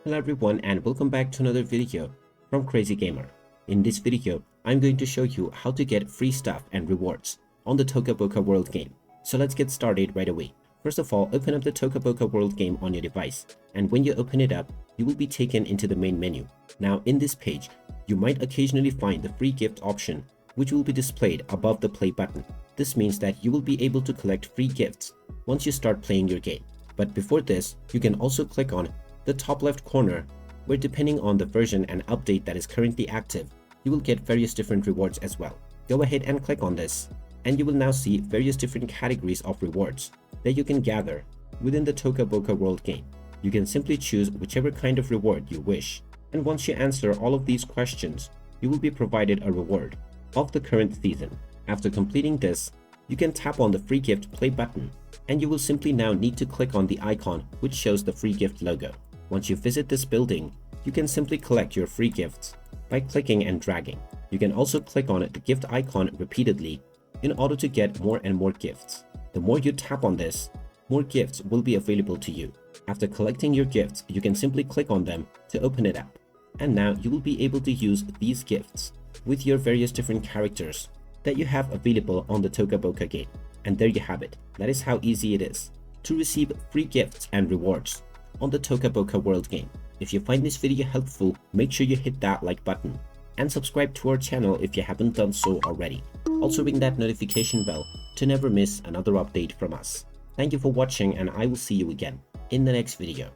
Hello everyone and welcome back to another video from Crazy Gamer. In this video, I'm going to show you how to get free stuff and rewards on the Toca Boca World game. So let's get started right away. First of all, open up the Toca Boca World game on your device, and when you open it up, you will be taken into the main menu. Now in this page, you might occasionally find the free gift option, which will be displayed above the play button. This means that you will be able to collect free gifts once you start playing your game. But before this, you can also click on the top left corner, where depending on the version and update that is currently active, you will get various different rewards as well. Go ahead and click on this, and you will now see various different categories of rewards that you can gather within the Toca Boca World game. You can simply choose whichever kind of reward you wish, and once you answer all of these questions, you will be provided a reward of the current season. After completing this, you can tap on the free gift play button, and you will simply now need to click on the icon which shows the free gift logo. Once you visit this building, you can simply collect your free gifts by clicking and dragging. You can also click on the gift icon repeatedly in order to get more and more gifts. The more you tap on this, more gifts will be available to you. After collecting your gifts, you can simply click on them to open it up. And now you will be able to use these gifts with your various different characters that you have available on the Toca Boca game. And there you have it. That is how easy it is to receive free gifts and rewards on the Toca Boca World game. If you find this video helpful, make sure you hit that like button and subscribe to our channel if you haven't done so already. Also ring that notification bell to never miss another update from us. Thank you for watching, and I will see you again in the next video.